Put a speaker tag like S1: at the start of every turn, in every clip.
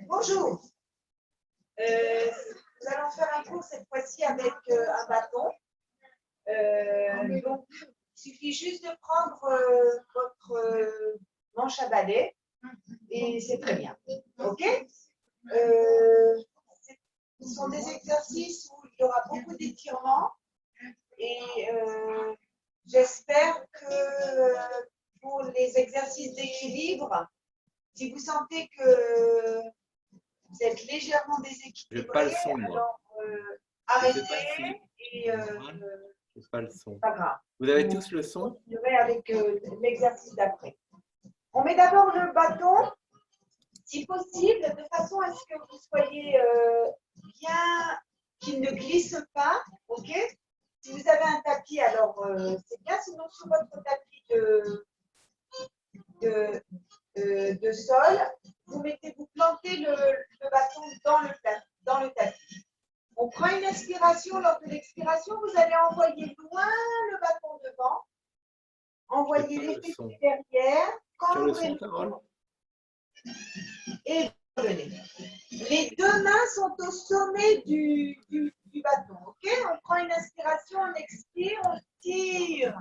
S1: Bonjour. Nous allons faire un cours cette fois-ci avec un bâton. Donc, il suffit juste de prendre votre manche à balai et c'est très bien. OK? Ce sont des exercices où il y aura beaucoup d'étirements et j'espère que pour les exercices d'équilibre, si vous sentez que vous êtes légèrement déséquilibré, alors arrêtez et
S2: c'est pas le son.
S1: pas grave.
S2: Vous avez tous le son?
S1: On continuerait avec l'exercice d'après. On met d'abord le bâton, si possible, de façon à ce que vous soyez bien, qu'il ne glisse pas, ok? Si vous avez un tapis, alors c'est bien, sinon sur votre tapis de sol, vous plantez le bâton dans le tapis. On prend une inspiration, lors de l'expiration, vous allez envoyer loin le bâton devant, envoyer les fessiers derrière, et revenez. Les deux mains sont au sommet du bâton, ok? On prend une inspiration, on expire, on tire.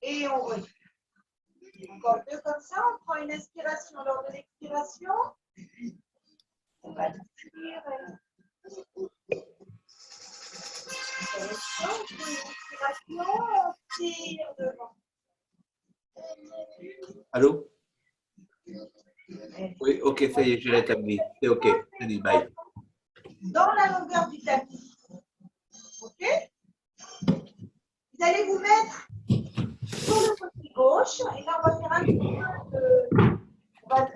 S1: Et on revient. Encore deux comme ça, on prend une inspiration lors de l'expiration. On va tirer. On prend une inspiration, on tire devant.
S2: Allô? Oui, ok, ça y est, je l'ai établi. C'est ok. Allez, bye.
S1: Dans la longueur du tapis. Ok? Vous allez vous mettre sur le côté gauche et là on va faire un petit peu on va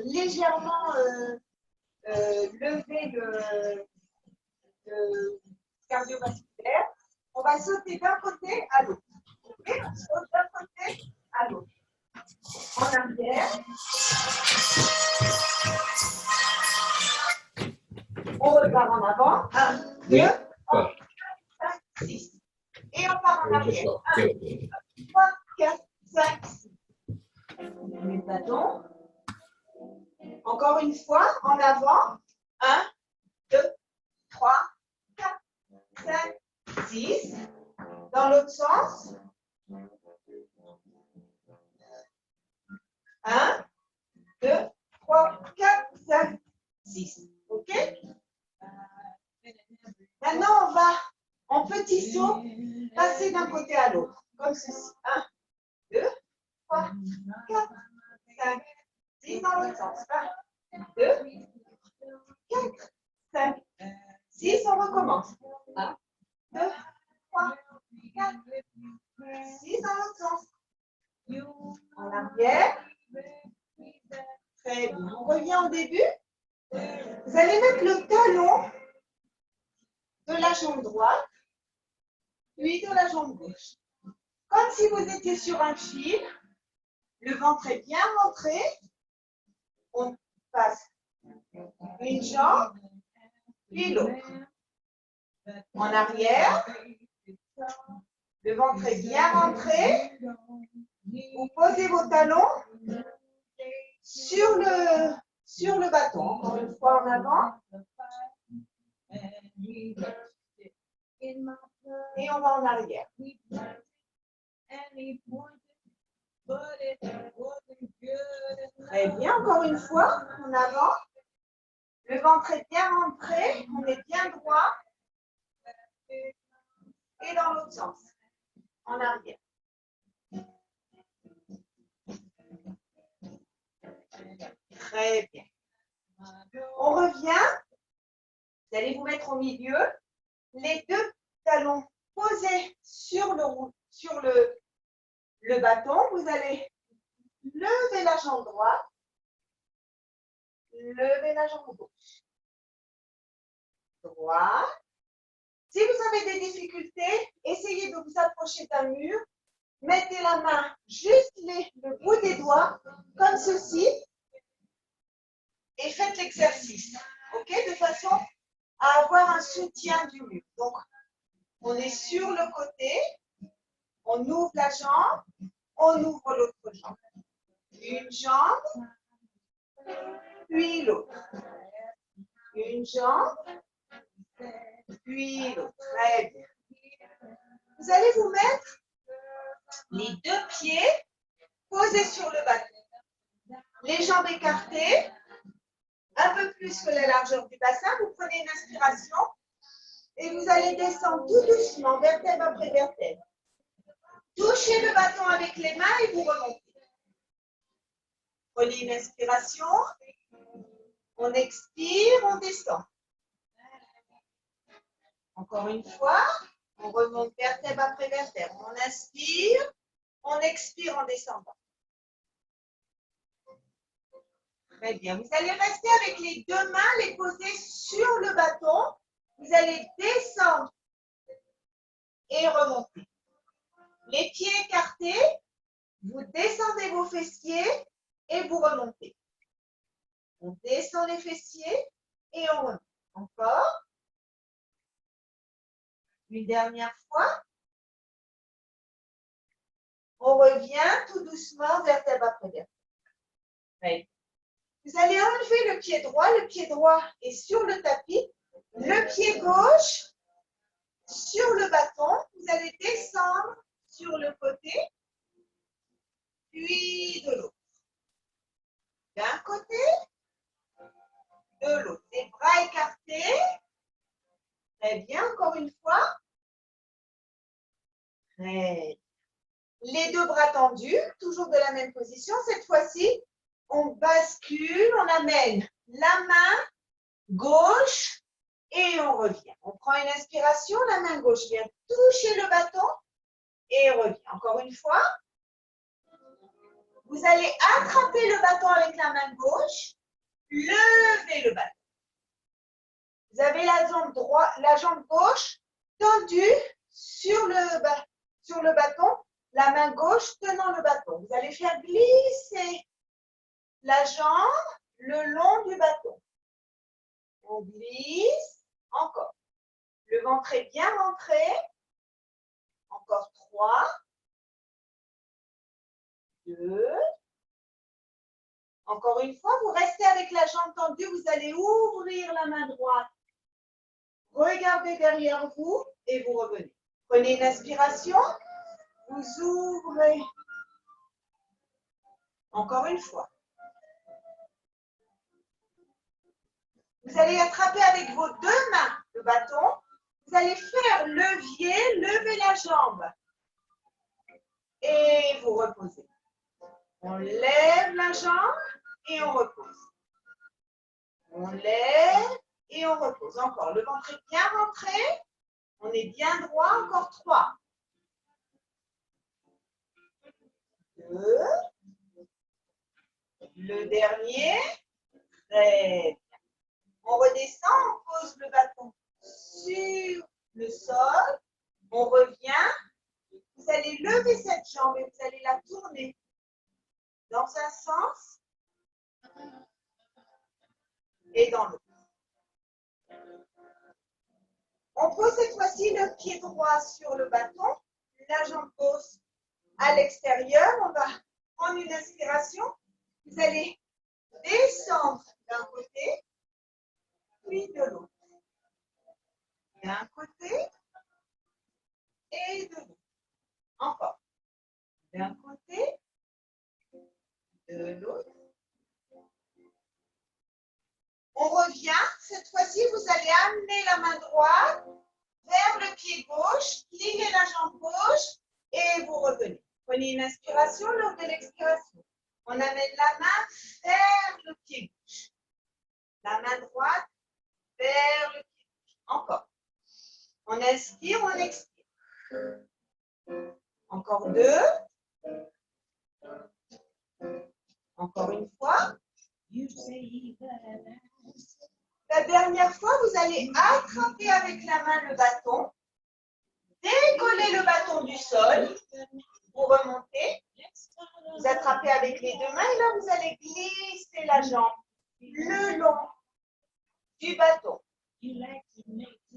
S1: légèrement lever le cardiovasculaire. On va sauter d'un côté à l'autre. Okay? On saute d'un côté à l'autre. En arrière. On repart en avant. 1, 2, 3, 4, 5, 6. Et on part en arrière. 1, 2, 3, 4, 5, 6. On met le bâton. Encore une fois, en avant. 1, 2, 3, 4, 5, 6. Dans l'autre sens. 1, 2, 3, 4, 5, 6. OK? Maintenant, on va, en petit saut, passer d'un côté à l'autre. Comme ceci. 1, 2, 3, 4, 5, 6 dans l'autre sens. 1, 2, 4, 5, 6. On recommence. 1, 2, 3, 4, 6 dans l'autre sens. En arrière. Très bien. On revient au début. Vous allez mettre le talon de la jambe droite, puis de la jambe gauche. Comme si vous étiez sur un fil. Le ventre est bien rentré. On passe une jambe, puis l'autre. En arrière. Le ventre est bien rentré. Vous posez vos talons sur le bâton. Encore une fois en avant. Et on va en arrière. Très bien, encore une fois, en avant. Le ventre est bien rentré, on est bien droit. Et dans l'autre sens, en arrière. Très bien. On revient. Vous allez vous mettre au milieu. Les deux talons posés sur le bâton. Vous allez lever la jambe droite. Lever la jambe gauche. Droite. Si vous avez des difficultés, essayez de vous approcher d'un mur. Mettez la main juste le bout des doigts, comme ceci. et faites l'exercice, ok, de façon à avoir un soutien du mur. Donc, on est sur le côté, on ouvre la jambe, on ouvre l'autre jambe. Une jambe, puis l'autre. Une jambe, puis l'autre. Très bien. Vous allez vous mettre les deux pieds posés sur le bâton. Les jambes écartées, un peu plus que la largeur du bassin. Vous prenez une inspiration et vous allez descendre tout doucement, vertèbre après vertèbre. Touchez le bâton avec les mains et vous remontez. Prenez une inspiration. On expire, on descend. Encore une fois, on remonte vertèbre après vertèbre. On inspire, on expire en descendant. Très bien. Vous allez rester avec les deux mains, les poser sur le bâton. Vous allez descendre et remonter. Les pieds écartés, vous descendez vos fessiers et vous remontez. On descend les fessiers et on remonte. Encore. Une dernière fois. On revient tout doucement, vertèbre après vertèbre. Vous allez enlever le pied droit est sur le tapis. Le pied gauche sur le bâton. Vous allez descendre sur le côté, puis de l'autre. D'un côté, de l'autre. Les bras écartés. Très bien, encore une fois. Très bien. Les deux bras tendus, toujours de la même position. Cette fois-ci, on bascule, on amène la main gauche et on revient. On prend une inspiration, la main gauche vient toucher le bâton et revient. Encore une fois, vous allez attraper le bâton avec la main gauche, lever le bâton. Vous avez la jambe gauche tendue sur le bâton, la main gauche tenant le bâton. Vous allez faire glisser la jambe le long du bâton. On glisse, encore. Le ventre est bien rentré. Encore 3, 2. Encore une fois, vous restez avec la jambe tendue. Vous allez ouvrir la main droite. Regardez derrière vous et vous revenez. Prenez une inspiration. Vous ouvrez. Encore une fois. Vous allez attraper avec vos deux mains le bâton. Vous allez faire levier, lever la jambe. Et vous reposez. On lève la jambe et on repose. On lève et on repose. Encore, le ventre est bien rentré. On est bien droit. Encore 3. 2. Le dernier. Très bien. On redescend, on pose le bâton sur le sol. On revient. Vous allez lever cette jambe et vous allez la tourner dans un sens et dans l'autre. On pose cette fois-ci le pied droit sur le bâton, la jambe gauche à l'extérieur. On va prendre une inspiration. Vous allez descendre d'un côté, puis de l'autre. D'un côté et de l'autre. Encore. D'un côté, de l'autre. On revient. Cette fois-ci, vous allez amener la main droite vers le pied gauche, plier la jambe gauche et vous revenez. Prenez une inspiration lors de l'expiration. On amène la main vers le pied gauche. La main droite vers le pied gauche. Encore. On inspire, on expire. Encore 2. Encore une fois. La dernière fois, vous allez attraper avec la main le bâton, décoller le bâton du sol, vous remontez, vous attrapez avec les deux mains et là, vous allez glisser la jambe le long du bâton.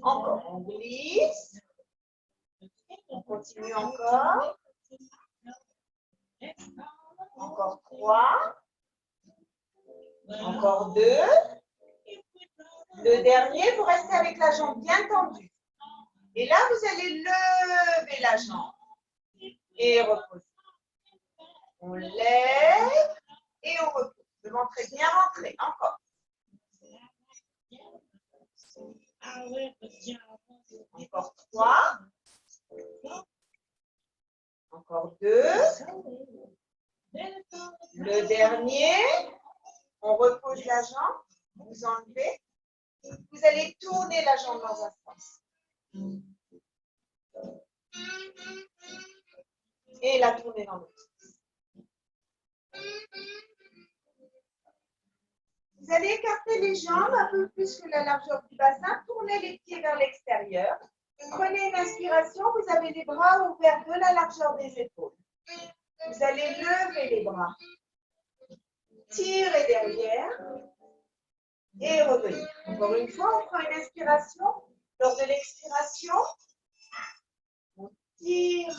S1: Encore, on glisse. On continue encore. Encore 3. Encore 2. Le dernier, vous restez avec la jambe bien tendue. Et là, vous allez lever la jambe et reposer. On lève et on repose. Le ventre est bien rentré. Encore. Encore 3. Encore 2. Le dernier. On repose la jambe. Vous enlevez. Vous allez tourner la jambe dans un sens. Et la tourner dans l'autre sens. Vous allez écarter les jambes un peu plus que la largeur du bassin. Tournez les pieds vers l'extérieur. Prenez une inspiration. Vous avez les bras ouverts de la largeur des épaules. Vous allez lever les bras. Tirez derrière. Et revenir. Encore une fois, on prend une inspiration. Lors de l'expiration, on tire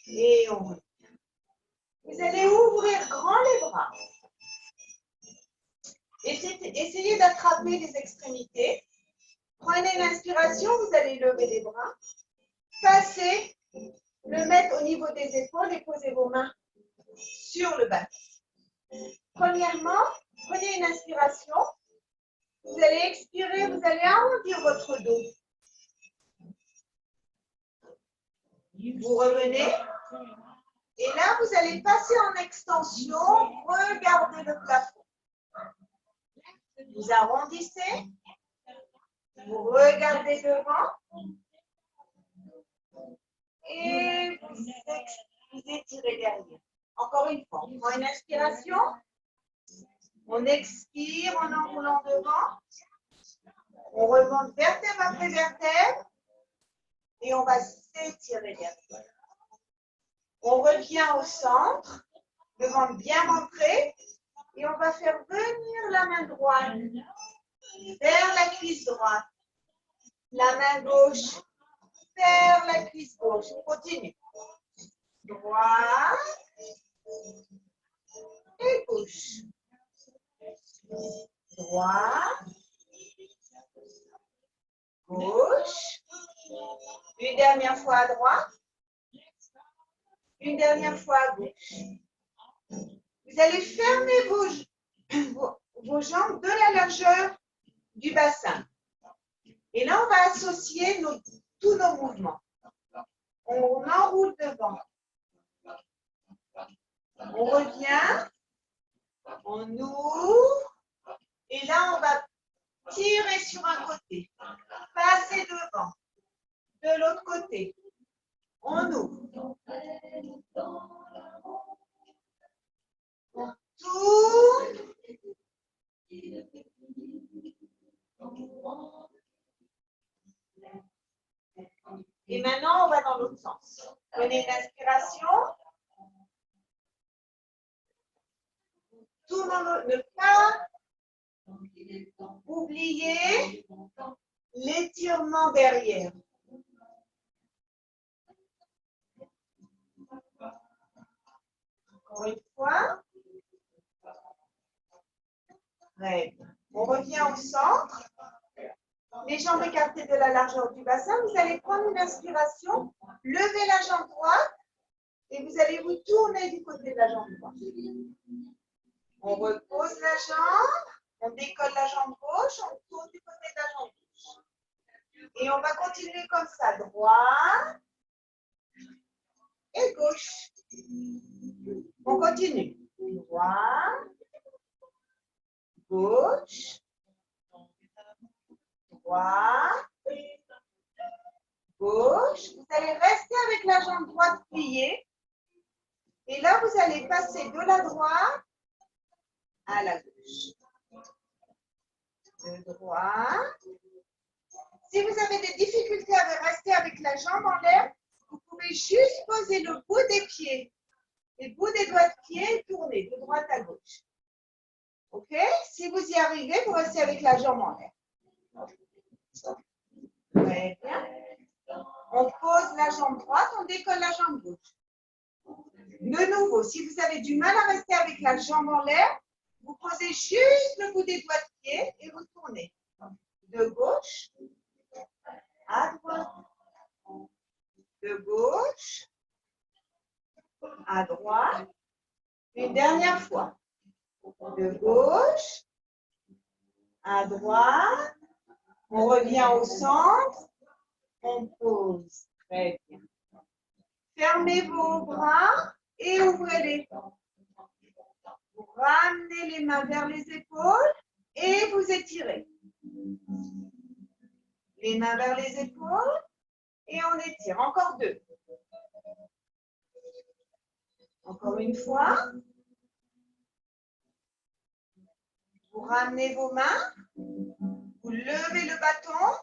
S1: et on revient. Vous allez ouvrir grand les bras. Essayez d'attraper les extrémités. Prenez l'inspiration, vous allez lever les bras. Passez, le mettre au niveau des épaules et posez vos mains sur le bas. Premièrement, prenez une inspiration. Vous allez expirer, vous allez arrondir votre dos. Vous revenez. Et là, vous allez passer en extension. Regardez le plafond. Vous arrondissez. Vous regardez devant. Et vous étirez derrière. Encore une fois, on prend une inspiration. On expire en enroulant devant. On remonte vertèbre après vertèbre. Et on va s'étirer derrière. On revient au centre. Le ventre bien rentré. Et on va faire venir la main droite vers la cuisse droite. La main gauche vers la cuisse gauche. On continue. Droite et gauche. Droite, gauche. Une dernière fois à droite. Une dernière fois à gauche. Vous allez fermer vos jambes de la largeur du bassin. Et là, on va associer tous nos mouvements. On enroule devant. On revient. On ouvre. Et là, on va tirer sur un côté. Passer devant. De l'autre côté. On ouvre. On tourne. Et maintenant, on va dans l'autre sens. Prenez une inspiration. Tout ne pas oublier l'étirement derrière. Encore une fois. On revient au centre. Les jambes écartées de la largeur du bassin. Vous allez prendre une inspiration. Levez la jambe droite. Et vous allez vous tourner du côté de la jambe droite. On repose la jambe. On décolle la jambe gauche. On tourne du côté de la jambe gauche. Et on va continuer comme ça. Droite et gauche. On continue. Droite. Gauche, droite, gauche. Vous allez rester avec la jambe droite pliée. Et là, vous allez passer de la droite à la gauche. De droite. Si vous avez des difficultés à rester avec la jambe en l'air, vous pouvez juste poser le bout des pieds, les bouts des doigts de pied et tourner de droite à gauche. OK? Si vous y arrivez, vous restez avec la jambe en l'air. Très bien. On pose la jambe droite, on décolle la jambe gauche. De nouveau, si vous avez du mal à rester avec la jambe en l'air, vous posez juste le bout des doigts de pied et vous tournez. De gauche à droite. De gauche à droite. Une dernière fois. De gauche à droite. On revient au centre. On pose. Très bien. Fermez vos bras et ouvrez-les. Vous ramenez les mains vers les épaules et vous étirez. Les mains vers les épaules et on étire. Encore deux. Encore une fois. Vous ramenez vos mains. Vous levez le bâton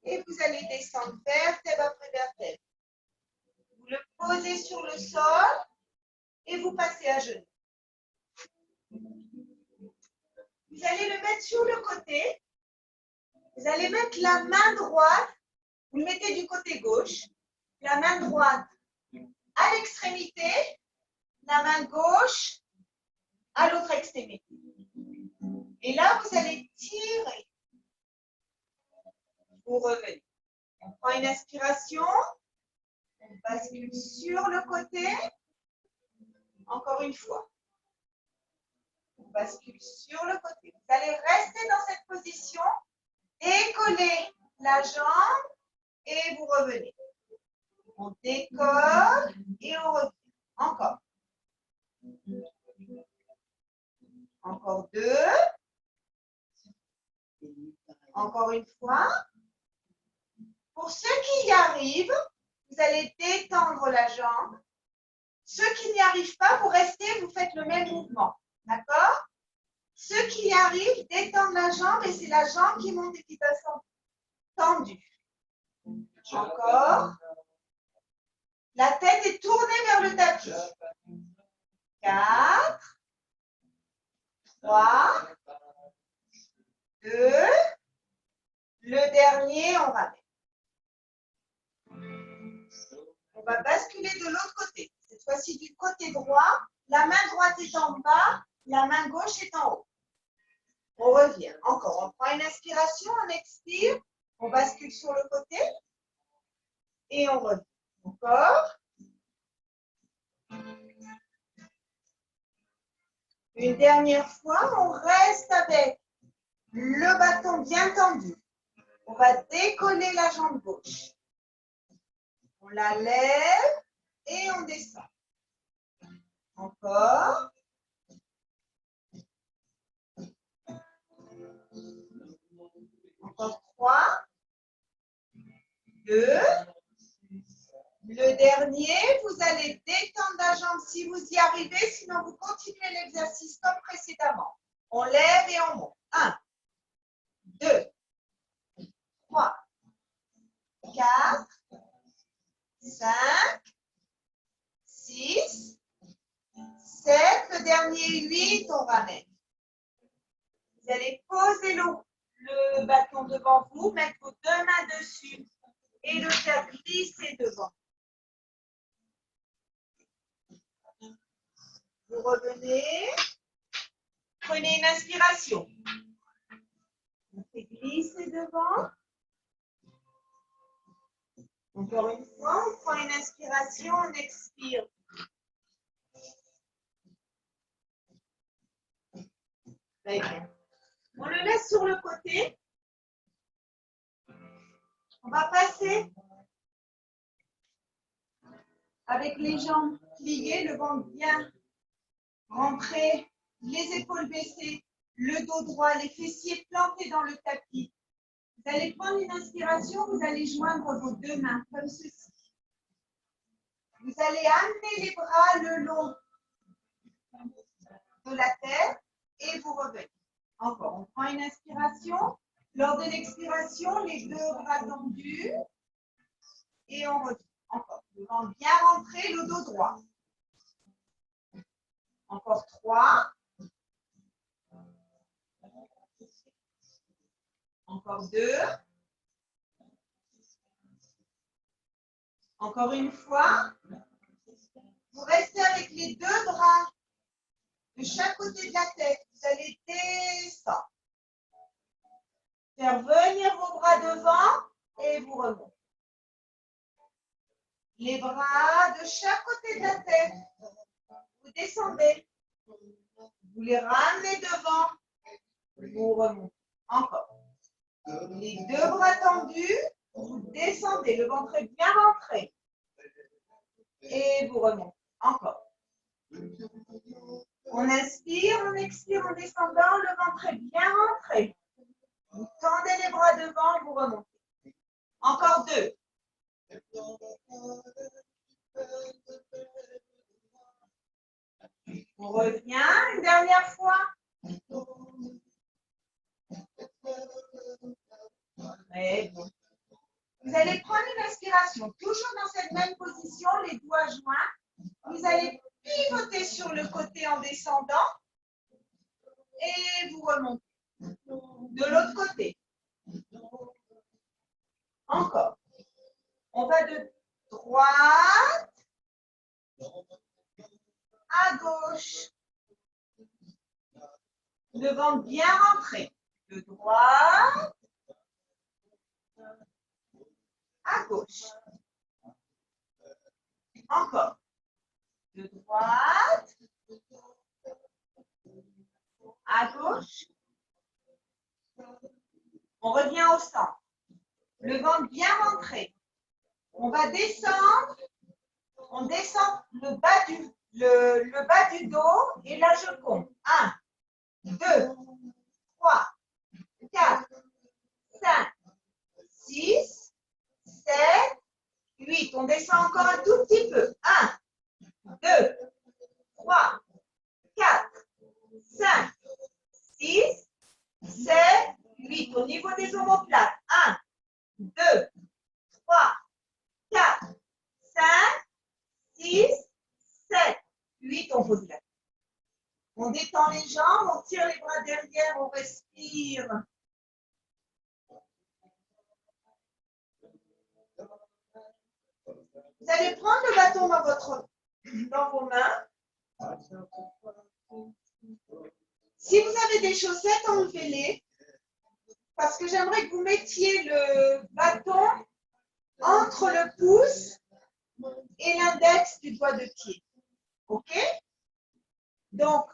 S1: et vous allez descendre vertèbre après vertèbre. Vous le posez sur le sol et vous passez à genoux. Vous allez le mettre sur le côté. Vous allez mettre la main droite, vous le mettez du côté gauche, la main droite à l'extrémité, la main gauche à l'autre extrémité. Et là, vous allez tirer. Vous revenez. On prend une inspiration, on bascule sur le côté. Encore une fois. On bascule sur le côté. Vous allez rester dans cette position, décoller la jambe et vous revenez. On décolle et on revient. Encore. Encore deux. Encore une fois. Pour ceux qui y arrivent, vous allez détendre la jambe. Ceux qui n'y arrivent pas, vous restez, vous faites le même mouvement. D'accord? Ceux qui y arrivent, détendent la jambe et c'est la jambe qui monte et qui descend tendue. Encore. La tête est tournée vers le tapis. 4, 3, 2. Le dernier, on ramène. On va basculer de l'autre côté. Cette fois-ci du côté droit. La main droite est en bas, la main gauche est en haut. On revient. Encore. On prend une inspiration, on expire. On bascule sur le côté. Et on revient. Encore. Une dernière fois, on reste avec le bâton bien tendu. On va décoller la jambe gauche. On la lève et on descend. Encore. Encore 3, 2. Le dernier, vous allez détendre la jambe si vous y arrivez, sinon vous continuez l'exercice comme précédemment. On lève et on monte. 1, 2, 3, 4, 5, 6, 7. Le dernier, 8, on ramène. Vous allez poser le bâton devant vous, mettre vos deux mains dessus et le faire glisser devant. Vous revenez, prenez une inspiration. On fait glisser devant. Encore une fois, on prend une inspiration, on expire. Très bien. On le laisse sur le côté. On va passer avec les jambes pliées, le ventre bien rentré, les épaules baissées, le dos droit, les fessiers plantés dans le tapis. Vous allez prendre une inspiration, vous allez joindre vos deux mains comme ceci. Vous allez amener les bras le long de la tête et vous revenez. Encore, on prend une inspiration. Lors de l'expiration, les deux bras tendus et on revient. Encore, le ventre bien rentré, le dos droit. Encore 3, Encore 2. Encore une fois. Vous restez avec les 2 bras de chaque côté de la tête. Vous allez descendre. Faire venir vos bras devant et vous remontez. Les bras de chaque côté de la tête. Vous descendez. Vous les ramenez devant. Vous remontez. Encore. Les 2 bras tendus. Vous descendez. Le ventre est bien rentré. Et vous remontez. Encore. On inspire, on expire en descendant. Le ventre est bien rentré. Vous tendez les bras devant. Vous remontez. Encore 2. On revient une dernière fois. Très bien. Vous allez prendre une inspiration, toujours dans cette même position, les doigts joints. Vous allez pivoter sur le côté en descendant et vous remontez. De l'autre côté. Encore. On va de droite à gauche. Le ventre bien rentré. De droite à gauche. Encore. De droite à gauche. On revient au centre. Le ventre bien rentré. On va descendre. On descend le bas du dos et là je compte. 1, 2, 3, 4, 5, 6, 7, 8. On descend encore un tout petit peu. 1, 2, 3, 4, 5, 6, 7, 8. Au niveau des omoplates. 1, 2, 3, 4, 5, 6, 7, 8. On pose la tête. On détend les jambes, on tire les bras derrière, on respire. Vous allez prendre le bâton dans vos mains. Si vous avez des chaussettes, enlevez-les. Parce que j'aimerais que vous mettiez le bâton entre le pouce et l'index du doigt de pied. OK? Donc,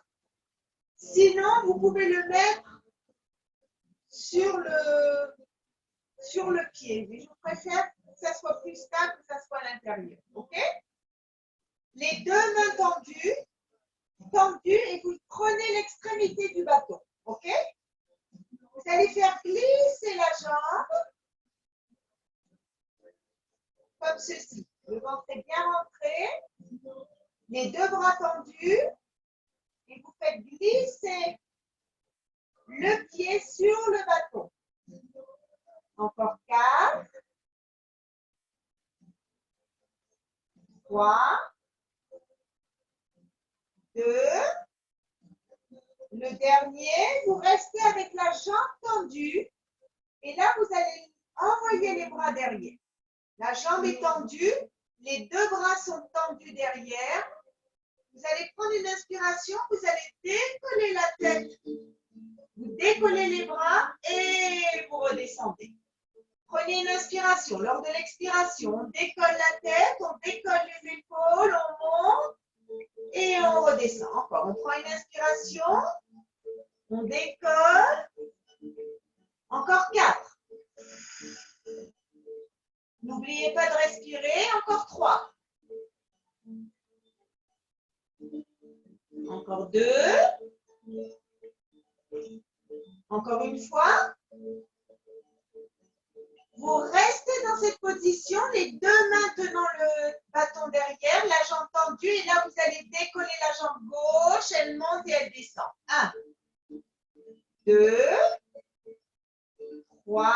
S1: sinon, vous pouvez le mettre sur le pied. Mais je préfère que ça soit plus stable, que ça soit à l'intérieur. OK? Les 2 mains tendues, et vous prenez l'extrémité du bâton. OK? Vous allez faire glisser la jambe comme ceci. Le ventre est bien rentré. Les 2 bras tendus. Et vous faites glisser le pied sur le bâton. Encore 4. 3. 2. Le dernier, vous restez avec la jambe tendue. Et là, vous allez envoyer les bras derrière. La jambe est tendue. Les 2 bras sont tendus derrière. Vous allez prendre une inspiration. Vous allez décoller la tête. Vous décollez les bras et vous redescendez. Prenez une inspiration. Lors de l'expiration, on décolle la tête, on décolle les épaules, on monte et on redescend. Encore, on prend une inspiration, on décolle. Encore 4. N'oubliez pas de respirer. Encore 3. Encore 2. Encore une fois. Vous restez dans cette position, les 2 mains tenant le bâton derrière, la jambe tendue. Et là, vous allez décoller la jambe gauche. Elle monte et elle descend. 1, 2, 3,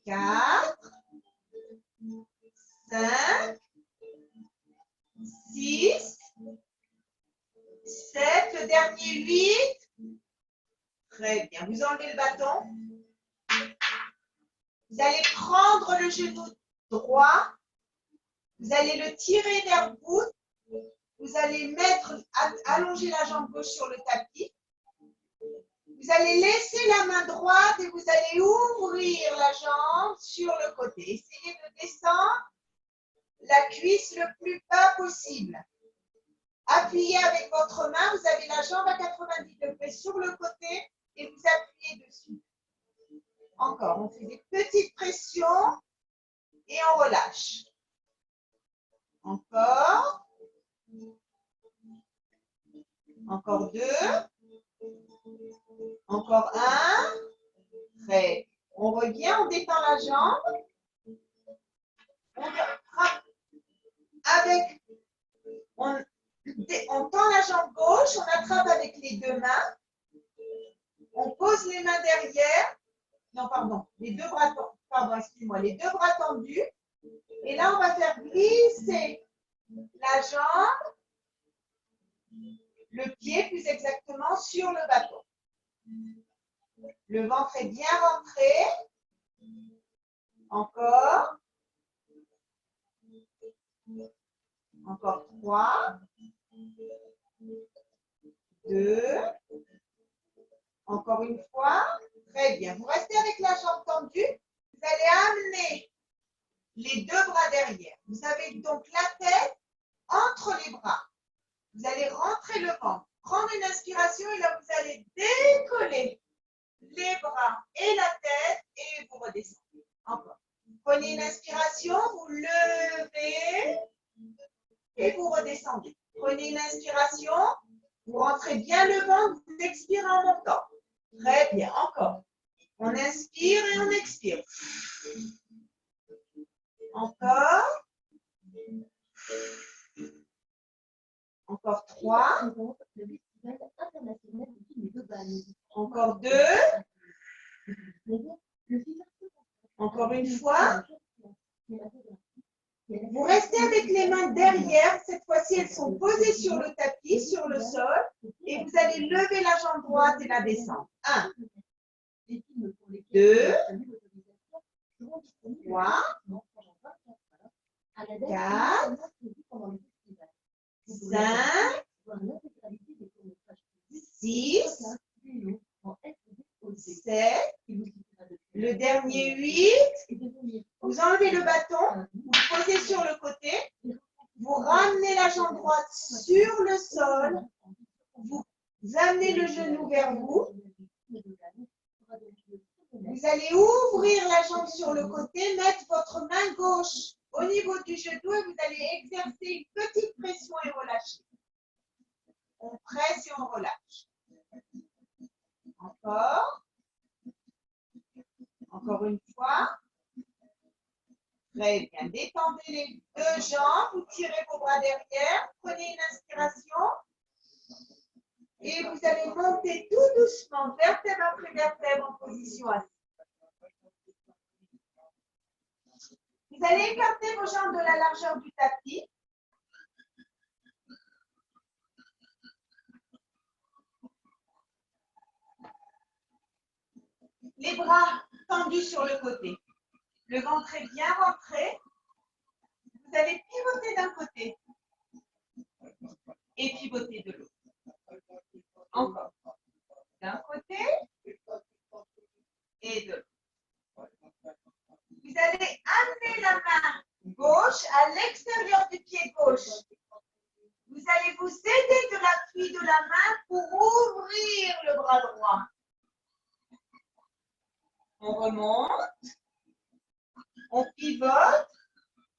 S1: 4, 5, 6, 7. Le dernier, 8. Très bien. Vous enlevez le bâton. Vous allez prendre le genou droit. Vous allez le tirer vers vous. Vous allez allonger la jambe gauche sur le tapis. Vous allez laisser la main droite et vous allez ouvrir la jambe sur le côté. Essayez de descendre la cuisse le plus bas possible. Appuyez avec votre main. Vous avez la jambe à 90 degrés sur le côté et vous appuyez dessus. Encore, on fait des petites pressions et on relâche. Encore. Encore 2. Encore 1. Très. On revient, on détend la jambe. On frappe avec. On tend la jambe gauche, on attrape avec les deux mains. On pose les mains derrière. Non, pardon, les deux bras tendus. Pardon, excuse-moi, les deux bras tendus. Et là, on va faire glisser la jambe, le pied plus exactement, sur le bâton. Le ventre est bien rentré. Encore. Encore 3. 2. Encore une fois. Très bien. Vous restez avec la jambe tendue. Vous allez amener les deux bras derrière. Vous avez donc la tête entre les bras. Vous allez rentrer le ventre. Prendre une inspiration et là, vous allez décoller les bras et la tête et vous redescendez. Encore. Prenez une inspiration, vous levez et vous redescendez. Prenez une inspiration, vous rentrez bien le ventre, vous expirez en montant. Très bien, encore. On inspire et on expire. Encore. Encore 3. Encore 2. Encore une fois. Vous restez avec les mains derrière. Cette fois-ci, elles sont posées sur le tapis, sur le sol. Et vous allez lever la jambe droite et la descendre. 1, 2, 3, 4, 5, 6, 7, le dernier 8. Vous enlevez le bâton, vous le posez sur le côté, vous ramenez la jambe droite sur le sol, vous amenez le genou vers vous. Vous allez ouvrir la jambe sur le côté, mettre votre main gauche au niveau du genou et vous allez exercer une petite pression et relâcher. On presse et on relâche. Encore. Encore une fois. Très bien. Détendez les deux jambes, vous tirez vos bras derrière, prenez une inspiration et vous allez monter tout doucement, vertèbre après vertèbre en position assise. Vous allez écarter vos jambes de la largeur du tapis. Les bras tendus sur le côté. Le ventre est bien rentré. Vous allez pivoter d'un côté et pivoter de l'autre. Encore. D'un côté et de l'autre. Vous allez amener la main gauche à l'extérieur du pied gauche. Vous allez vous aider de l'appui de la main pour ouvrir le bras droit. On remonte. On pivote,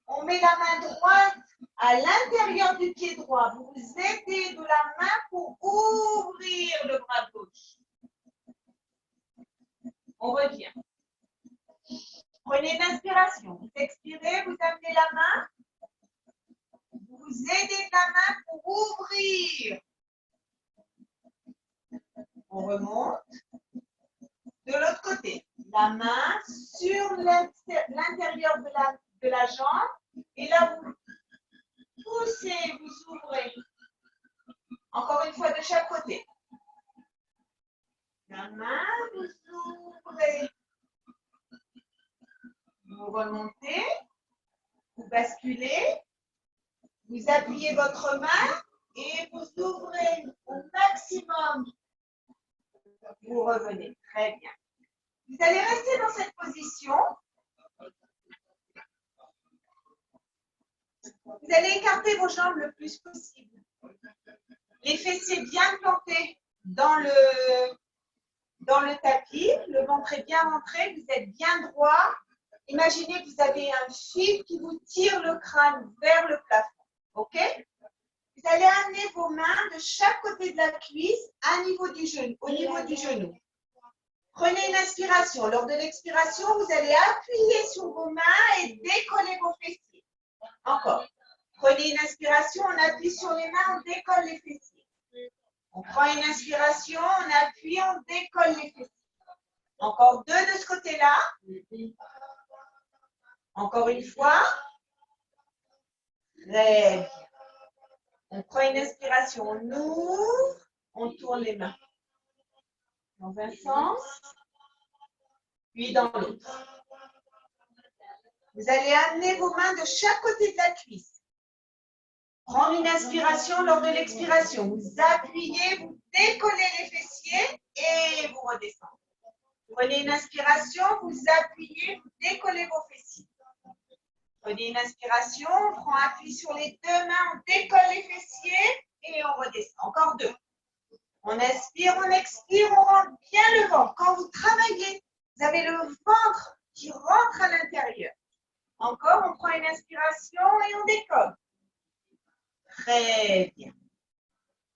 S1: on met la main droite à l'intérieur du pied droit. Vous vous aidez de la main pour ouvrir le bras gauche. On revient. Prenez une inspiration. Vous expirez, vous amenez la main. Vous vous aidez de la main pour ouvrir. On remonte. De l'autre côté, la main sur l'intérieur de la jambe. Et là, vous poussez, vous ouvrez. Encore une fois de chaque côté. La main, vous ouvrez. Vous remontez. Vous basculez. Vous appuyez votre main et vous ouvrez au maximum. Vous revenez. Très bien. Vous allez rester dans cette position. Vous allez écarter vos jambes le plus possible. Les fessiers bien plantés dans le tapis. Le ventre est bien rentré. Vous êtes bien droit. Imaginez que vous avez un fil qui vous tire le crâne vers le plafond. OK? Vous allez amener vos mains de chaque côté de la cuisse au niveau du genou. Prenez une inspiration. Lors de l'expiration, vous allez appuyer sur vos mains et décoller vos fessiers. Encore. Prenez une inspiration, on appuie sur les mains, on décolle les fessiers. On prend une inspiration, on appuie, on décolle les fessiers. Encore deux de ce côté-là. Encore une fois. Très bien. On prend une inspiration, on ouvre, on tourne les mains. Dans un sens, puis dans l'autre. Vous allez amener vos mains de chaque côté de la cuisse. Prendre une inspiration lors de l'expiration. Vous appuyez, vous décollez les fessiers et vous redescendez. Prenez une inspiration, vous appuyez, vous décollez vos fessiers. Prenez une inspiration, on prend appui sur les deux mains, on décolle les fessiers et on redescend. Encore deux. On inspire, on expire, on rentre bien le ventre. Quand vous travaillez, vous avez le ventre qui rentre à l'intérieur. Encore, on prend une inspiration et on décolle. Très bien.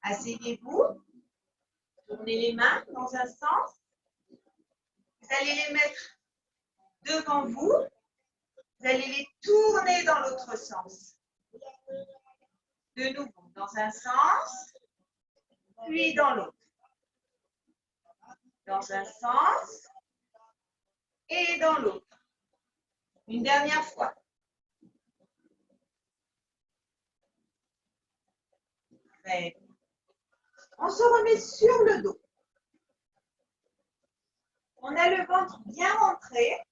S1: Asseyez-vous. Tournez les mains dans un sens. Vous allez les mettre devant vous. Vous allez les tourner dans l'autre sens. De nouveau, dans un sens, puis dans l'autre. Dans un sens et dans l'autre. Une dernière fois. Très bien. On se remet sur le dos. On a le ventre bien rentré.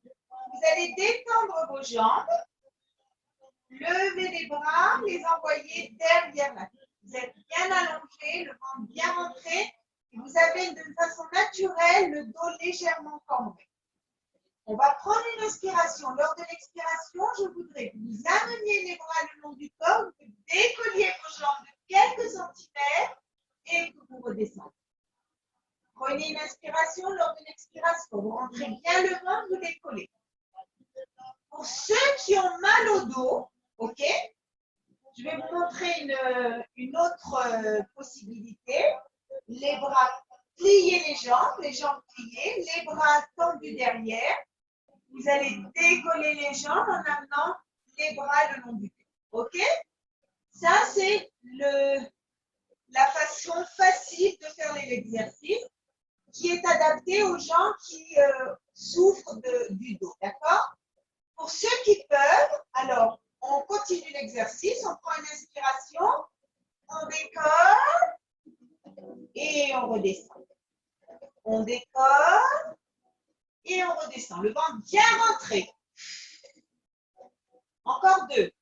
S1: Vous allez détendre vos jambes. Levez les bras, les envoyer derrière la tête. Vous êtes bien allongé, le ventre bien rentré. Et vous avez de façon naturelle le dos légèrement cambré. On va prendre une inspiration. Lors de l'expiration, je voudrais que vous ameniez les bras le long du corps, que vous décolliez vos jambes de quelques centimètres et que vous redescendez. Prenez une inspiration. Lors de l'expiration, vous rentrez bien le ventre, vous décollez. Pour ceux qui ont mal au dos, ok, je vais vous montrer une autre possibilité. Les bras, pliez les jambes pliées, les bras tendus derrière. Vous allez décoller les jambes en amenant les bras le long du corps. OK? Ça, c'est la façon facile de faire l'exercice qui est adaptée aux gens qui souffrent du dos. D'accord? Pour ceux qui peuvent, alors, on continue l'exercice. On prend une inspiration, on décolle et on redescend. On décolle et on redescend. Le ventre bien rentré. Encore deux.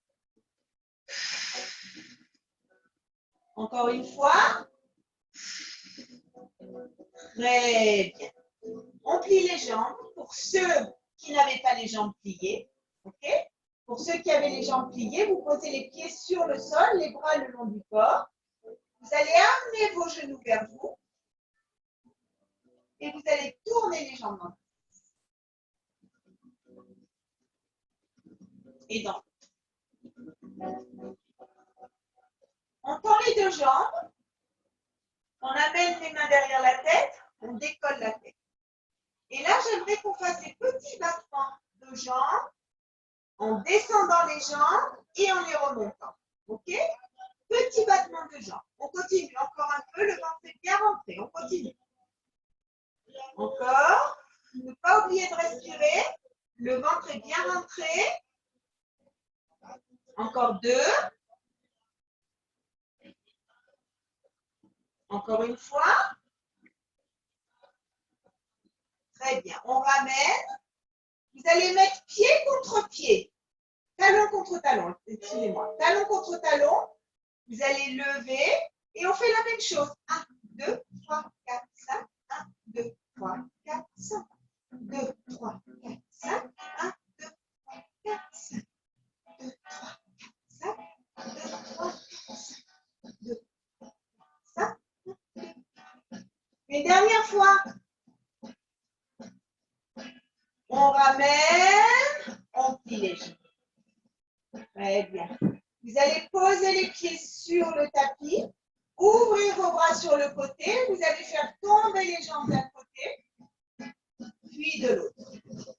S1: Encore une fois. Très bien. On plie les jambes pour ceux qui n'avaient pas les jambes pliées. OK? Pour ceux qui avaient les jambes pliées, vous posez les pieds sur le sol, les bras le long du corps. Vous allez amener vos genoux vers vous. Et vous allez tourner les jambes dans le dos. Et dans. On tend les deux jambes. On amène les mains derrière la tête. On décolle la tête. Et là, j'aimerais qu'on fasse des petits battements de jambes en descendant les jambes et en les remontant. OK? Petit battement de jambes. On continue encore un peu. Le ventre est bien rentré. On continue. Encore. Ne pas oublier de respirer. Le ventre est bien rentré. Encore deux. Encore une fois. Très bien. On ramène. Vous allez mettre pied contre pied. Talon contre talon. Excusez-moi. Talon contre talon. Vous allez lever et on fait la même chose. 1, 2, 3, 4, 5. 1, 2, 3, 4, 5. 2, 3, 4, 5. 1, 2, 3, 4, 5. 2, 3, 4, 5. 2, 3, 4, 5. 2, 5. Une dernière fois. On ramène, on plie les jambes. Très bien. Vous allez poser les pieds sur le tapis, ouvrir vos bras sur le côté. Vous allez faire tomber les jambes d'un côté, puis de l'autre.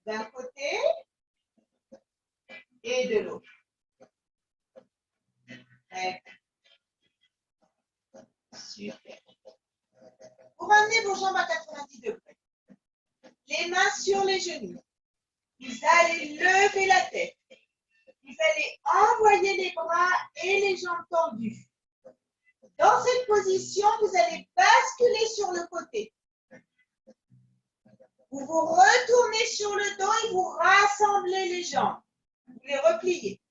S1: D'un côté et de l'autre. Très bien. Super. Vous ramenez vos jambes à 90 degrés. Les mains sur les genoux. Vous allez lever la tête. Vous allez envoyer les bras et les jambes tendues. Dans cette position, vous allez basculer sur le côté. Vous vous retournez sur le dos et vous rassemblez les jambes. Vous les repliez.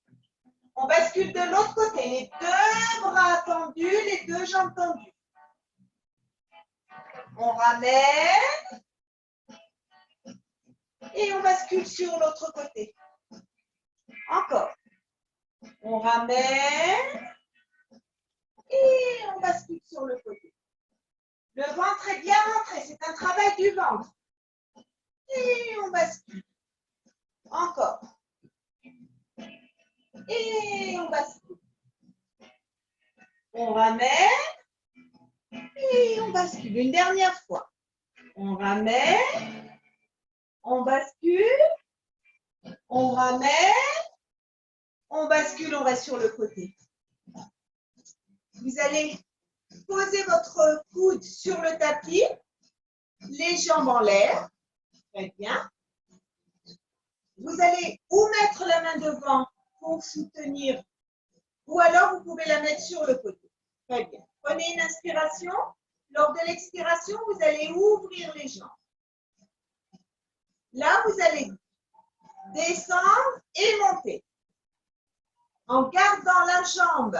S1: On bascule de l'autre côté. Les deux bras tendus, les deux jambes tendues. On ramène. Et on bascule sur l'autre côté. Encore. On ramène. Et on bascule sur le côté. Le ventre est bien rentré. C'est un travail du ventre. Et on bascule. Encore. Et on bascule. On ramène. Et on bascule. Une dernière fois. On ramène. On bascule. On ramène. On bascule. On reste sur le côté. Vous allez poser votre coude sur le tapis. Les jambes en l'air. Très bien. Vous allez ou mettre la main devant pour soutenir, ou alors vous pouvez la mettre sur le côté. Très bien. Prenez une inspiration. Lors de l'expiration, vous allez ouvrir les jambes. Là, vous allez descendre et monter. En gardant la jambe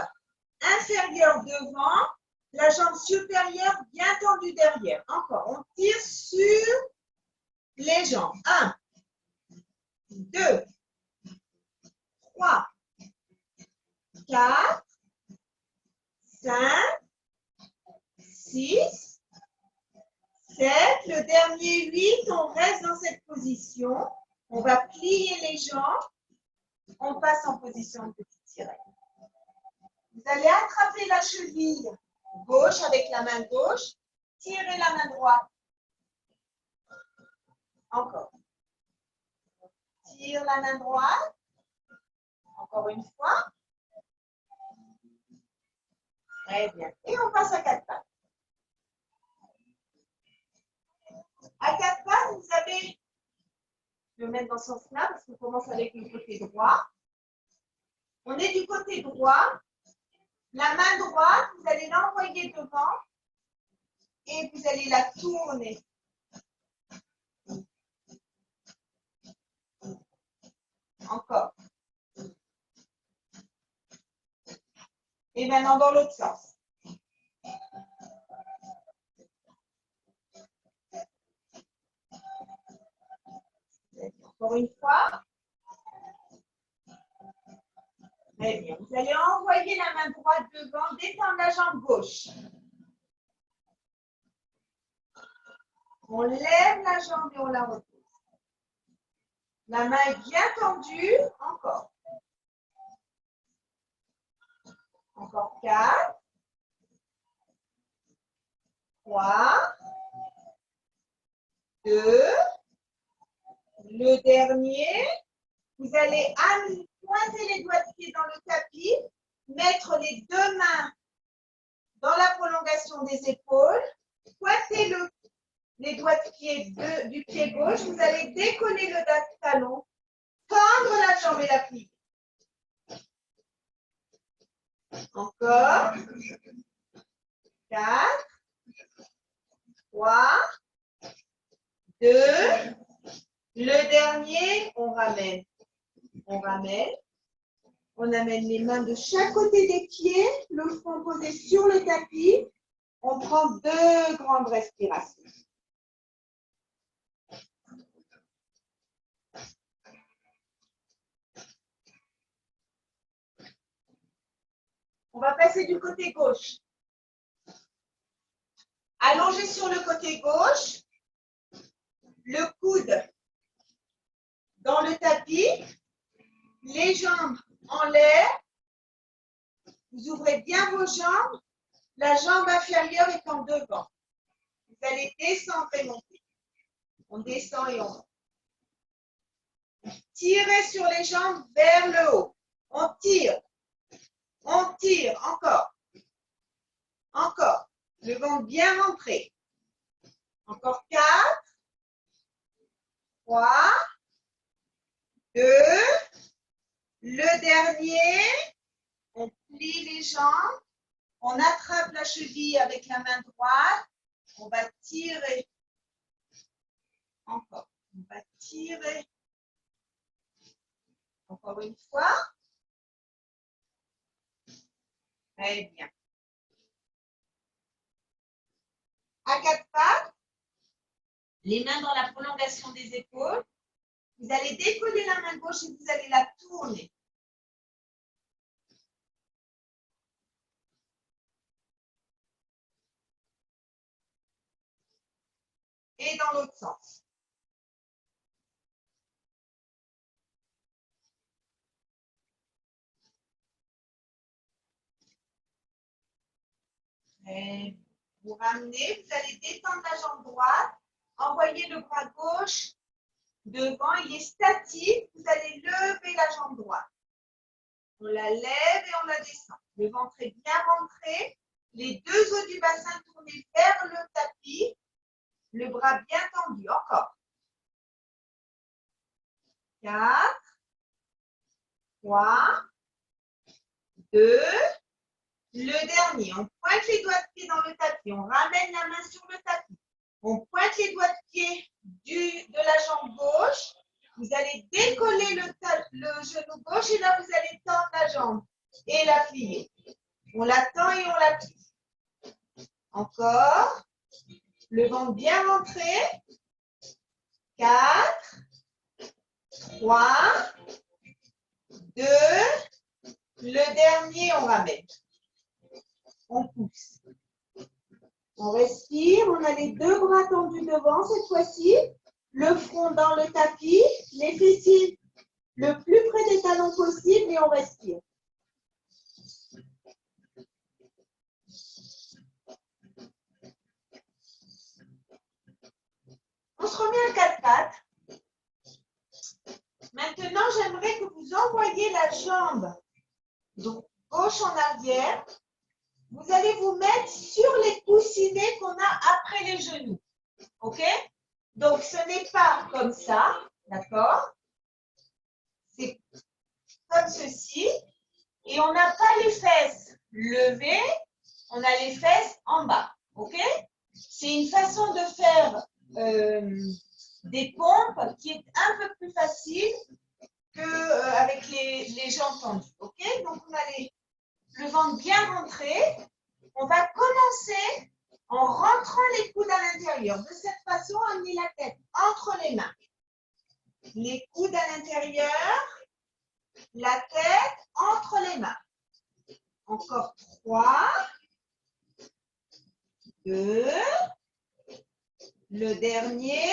S1: inférieure devant, la jambe supérieure bien tendue derrière. Encore, on tire sur les jambes. 1, 2, 3, 4, 5, 6, 7. Le dernier 8, on reste dans cette position. On va plier les jambes. On passe en position de petite sirène. Vous allez attraper la cheville gauche avec la main gauche. Tirez la main droite. Encore. Tire la main droite. Encore une fois. Très bien. Et on passe à 4 pattes. À 4 pattes, vous avez, je vais le mettre dans ce sens-là parce qu'on commence avec le côté droit. On est du côté droit. La main droite, vous allez l'envoyer devant et vous allez la tourner. Encore. Et maintenant dans l'autre sens. Encore une fois. Très bien. Vous allez envoyer la main droite devant, détendre la jambe gauche. On lève la jambe et on la repose. La main est bien tendue. Encore. Encore 4. 3. 2. Le dernier. Vous allez pointer les doigts de pied dans le tapis. Mettre les deux mains dans la prolongation des épaules. Pointez les doigts de pied du pied gauche. Vous allez décoller le talon. Tendre la jambe et la plier. Encore. 4. 3. 2. Le dernier, on ramène. On ramène. On amène les mains de chaque côté des pieds, le front posé sur le tapis. On prend 2 grandes respirations. On va passer du côté gauche. Allongé sur le côté gauche, le coude dans le tapis, les jambes en l'air. Vous ouvrez bien vos jambes, la jambe inférieure étant devant. Vous allez descendre et monter. On descend et on monte. Tirez sur les jambes vers le haut. On tire, encore. Encore. Le ventre bien rentré. Encore 4, 3, 2. Le dernier, on plie les jambes. On attrape la cheville avec la main droite. On va tirer. Encore. On va tirer. Encore une fois. Très bien. À 4 pattes. Les mains dans la prolongation des épaules. Vous allez décoller la main gauche et vous allez la tourner. Et dans l'autre sens. Et vous ramenez, vous allez détendre la jambe droite, envoyez le bras gauche devant, il est statique, vous allez lever la jambe droite. On la lève et on la descend. Le ventre est bien rentré, les 2 os du bassin tournés vers le tapis, le bras bien tendu, encore. 4, 3, 2, le dernier. On pointe les doigts de pied dans le tapis, on ramène la main sur le tapis. On pointe les doigts de pied de la jambe gauche. Vous allez décoller le genou gauche et là, vous allez tendre la jambe et la plier. On la tend et on la plie. Encore. Le ventre bien rentré. 4, 3, 2. Le dernier, on ramène. On pousse. On respire. On a les 2 bras tendus devant cette fois-ci. Le front dans le tapis. Les fessiers le plus près des talons possible et on respire. On se remet à 4 pattes. Maintenant, j'aimerais que vous envoyiez la jambe gauche en arrière. Vous allez vous mettre sur les coussinets qu'on a après les genoux. OK? Donc, ce n'est pas comme ça. D'accord? C'est comme ceci. Et on n'a pas les fesses levées. On a les fesses en bas. OK? C'est une façon de faire des pompes qui est un peu plus facile qu'avec les jambes tendues. OK? Donc, on a le ventre bien rentré. On va commencer en rentrant les coudes à l'intérieur. De cette façon, on met la tête entre les mains. Les coudes à l'intérieur, la tête entre les mains. Encore 3, 2, le dernier.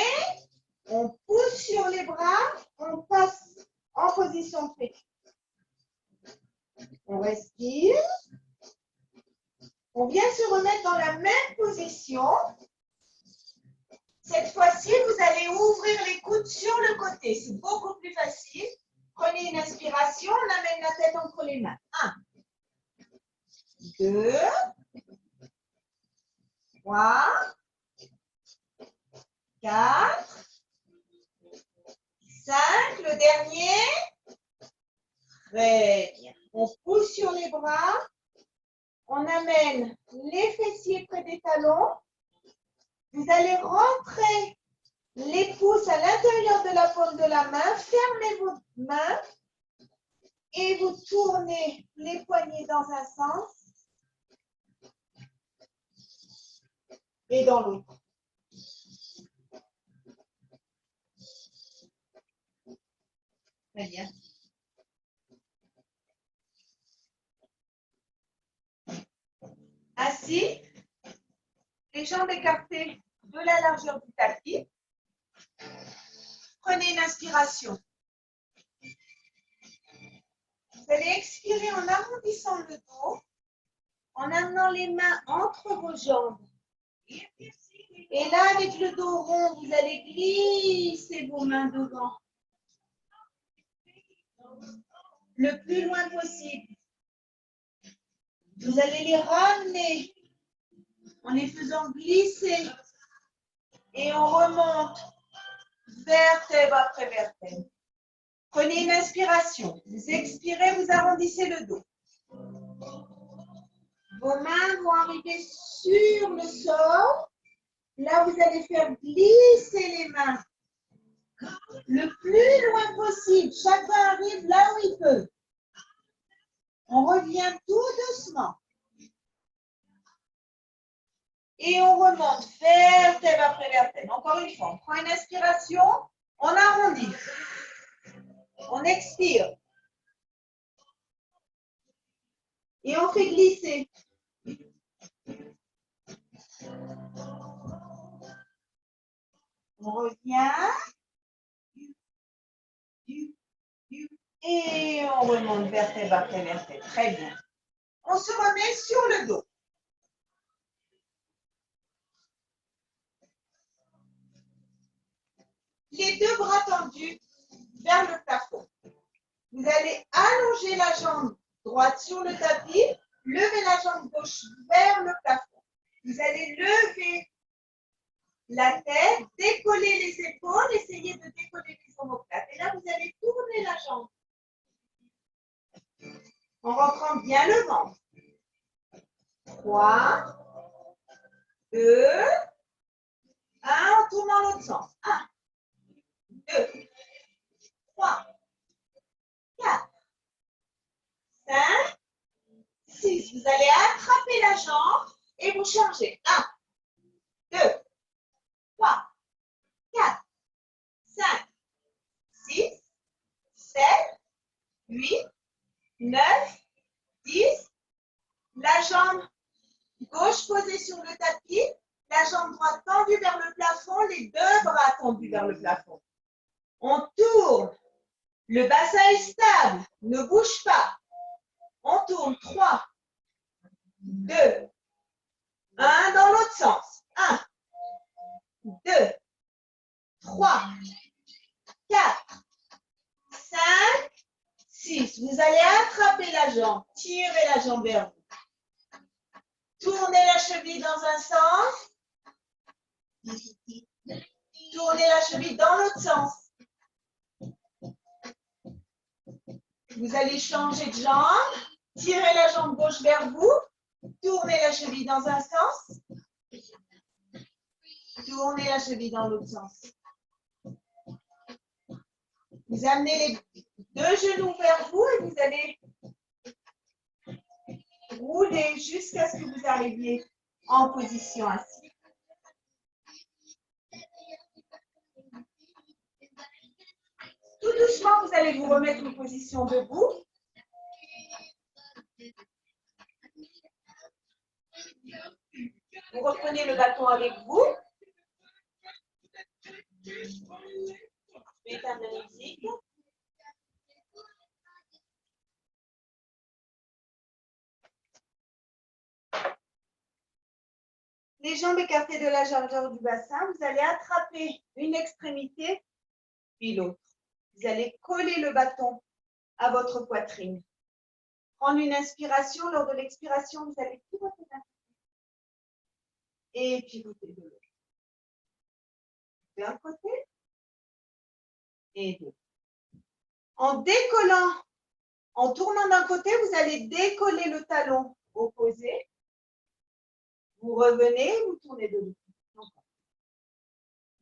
S1: On pousse sur les bras, on passe en position fléchie. On respire. On vient se remettre dans la même position. Cette fois-ci, vous allez ouvrir les coudes sur le côté. C'est beaucoup plus facile. Prenez une inspiration, on amène la tête entre les mains. 1, 2, 3, 4, 5. Le dernier. Très bien. On pousse sur les bras. On amène les fessiers près des talons. Vous allez rentrer Les pouces à l'intérieur de la paume de la main. Fermez vos mains et vous tournez les poignets dans un sens et dans l'autre. Très bien. Assis, les jambes écartées de la largeur du tapis. Prenez une inspiration. Vous allez expirer en arrondissant le dos, en amenant les mains entre vos jambes. Et là, avec le dos rond, vous allez glisser vos mains devant. Le plus loin possible. Vous allez les ramener en les faisant glisser. Et on remonte vertèbre après vertèbre. Prenez une inspiration. Vous expirez, vous arrondissez le dos. Vos mains vont arriver sur le sol. Là, vous allez faire glisser les mains le plus loin possible. Chacun arrive là où il peut. On revient tout doucement. Et on remonte vertèbre après vertèbre. Encore une fois, on prend une inspiration, on arrondit. On expire. Et on fait glisser. On revient. Et on remonte vertèbre après vertèbre. Très bien. On se remet sur le dos. Les deux bras tendus vers le plafond. Vous allez allonger la jambe droite sur le tapis, lever la jambe gauche vers le plafond. Vous allez lever la tête, décoller les épaules, essayez de décoller les omoplates. Et là, vous allez tourner la jambe en rentrant bien le ventre. 3, 2, 1, en tournant l'autre sens. 1, 2, 3, 4, 5, 6. Vous allez attraper la jambe et vous chargez. 1, 2, 3, 4, 5, 6, 7, 8, 9, 10. La jambe gauche posée sur le tapis, la jambe droite tendue vers le plafond, les deux bras tendus vers le plafond. On tourne. Le bassin est stable. Ne bouge pas. On tourne. 3, 2, 1 dans l'autre sens. 1, 2, 3, 4, 5, 6. Vous allez attraper la jambe. Tirez la jambe vers vous. Tournez la cheville dans un sens. Tournez la cheville dans l'autre sens. Vous allez changer de jambe. Tirez la jambe gauche vers vous. Tournez la cheville dans un sens. Tournez la cheville dans l'autre sens. Vous amenez les deux genoux vers vous et vous allez rouler jusqu'à ce que vous arriviez en position assise. Tout doucement, vous allez vous remettre en position debout. Vous reprenez le bâton avec vous. Je vais éteindre la musique. Les jambes écartées de la largeur du bassin, vous allez attraper une extrémité puis l'autre. Vous allez coller le bâton à votre poitrine. Prendre une inspiration. Lors de l'expiration, vous allez pivoter d'un côté et pivoter de l'autre. D'un côté et de l'autre. En décollant, en tournant d'un côté, vous allez décoller le talon opposé. Vous revenez, vous tournez de l'autre.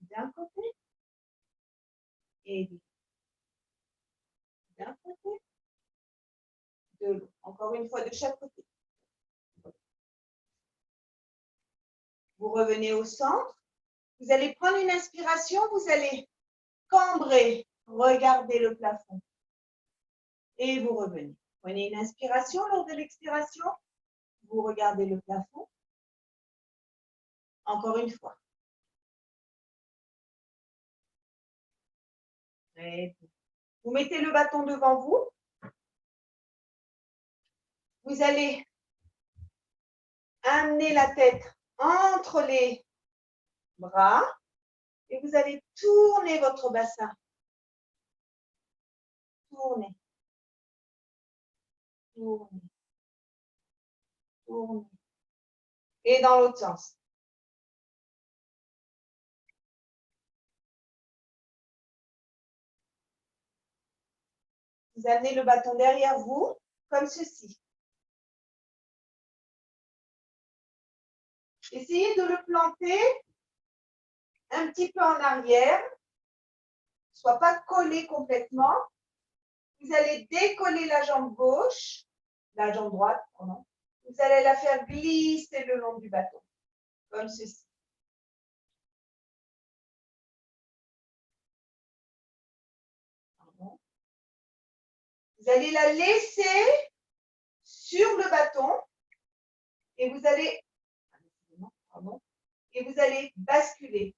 S1: D'un côté Et d'un côté, de l'autre. Encore une fois, de chaque côté. Vous revenez au centre. Vous allez prendre une inspiration. Vous allez cambrer, regarder le plafond. Et vous revenez. Prenez une inspiration. Lors de l'expiration, vous regardez le plafond. Encore une fois. Et vous mettez le bâton devant vous. Vous allez amener la tête entre les bras et vous allez tourner votre bassin. Tournez. Tournez. Tournez. Et dans l'autre sens. Vous amenez le bâton derrière vous, comme ceci. Essayez de le planter un petit peu en arrière, soit pas collé complètement. Vous allez décoller la jambe gauche, la jambe droite, pardon. Vous allez la faire glisser le long du bâton, comme ceci. Pardon. Vous allez la laisser sur le bâton et vous allez, pardon, et vous allez basculer.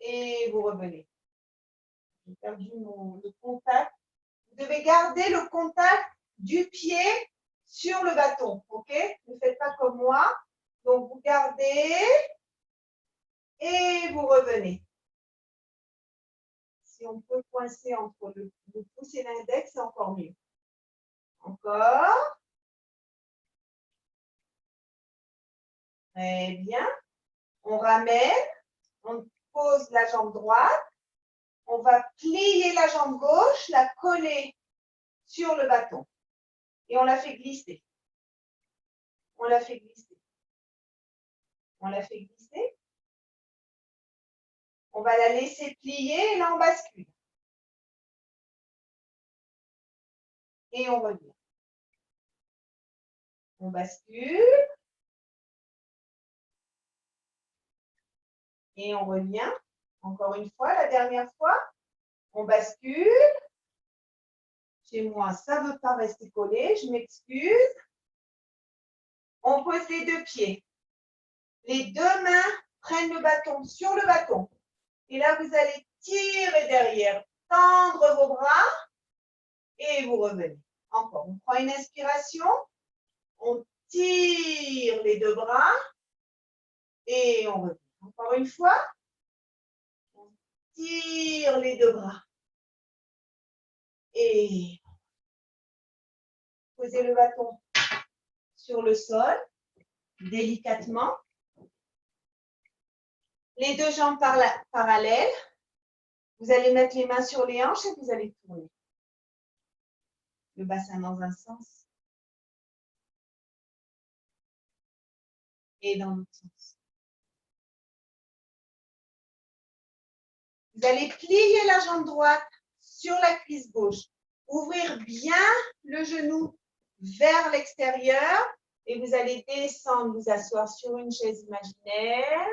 S1: Et vous revenez. J'ai perdu le contact. Vous devez garder le contact du pied sur le bâton, ok? Ne faites pas comme moi. Donc, vous gardez et vous revenez. Si on peut coincer entre le pouce et l'index, c'est encore mieux. Encore. Très bien. On ramène. On pose la jambe droite. On va plier la jambe gauche, la coller sur le bâton. Et on la fait glisser. On la fait glisser. On la fait glisser. On va la laisser plier et là, on bascule. Et on revient. On bascule. Et on revient. Encore une fois, la dernière fois. On bascule. Chez moi, ça ne veut pas rester collé. Je m'excuse. On pose les deux pieds. Les deux mains prennent le bâton sur le bâton. Et là, vous allez tirer derrière, tendre vos bras et vous revenez. Encore, on prend une inspiration, on tire les deux bras et on revient. Encore une fois, on tire les deux bras et posez le bâton sur le sol, délicatement. Les deux jambes parallèles. Vous allez mettre les mains sur les hanches et vous allez tourner. Le bassin dans un sens et dans l'autre sens. Vous allez plier la jambe droite sur la cuisse gauche. Ouvrir bien le genou vers l'extérieur et vous allez descendre, vous asseoir sur une chaise imaginaire.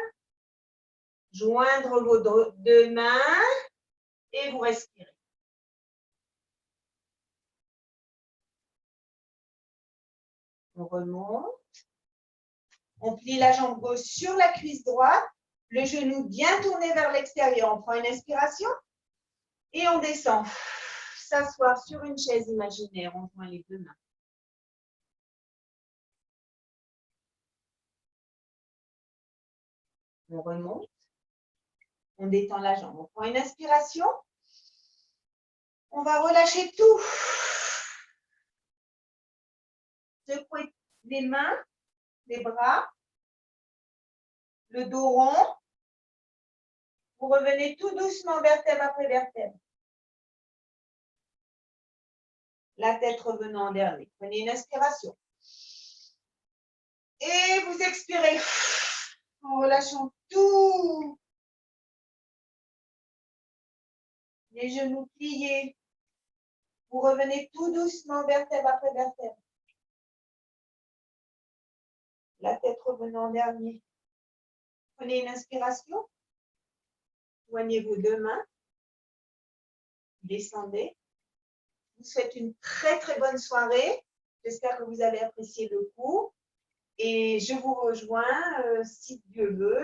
S1: Joindre vos deux mains et vous respirez. On remonte. On plie la jambe gauche sur la cuisse droite. Le genou bien tourné vers l'extérieur. On prend une inspiration et on descend. S'asseoir sur une chaise imaginaire. On joint les deux mains. On remonte. On détend la jambe. On prend une inspiration. On va relâcher tout. Secouez les mains, les bras, le dos rond. Vous revenez tout doucement vertèbre après vertèbre. La tête revenant en dernier. Prenez une inspiration. Et vous expirez. En relâchant tout. Les genoux pliés. Vous revenez tout doucement vertèbre après vertèbre. La tête revenant en dernier. Prenez une inspiration. Joignez vos deux mains. Descendez. Je vous souhaite une très très bonne soirée. J'espère que vous avez apprécié le cours. Et je vous rejoins, si Dieu veut.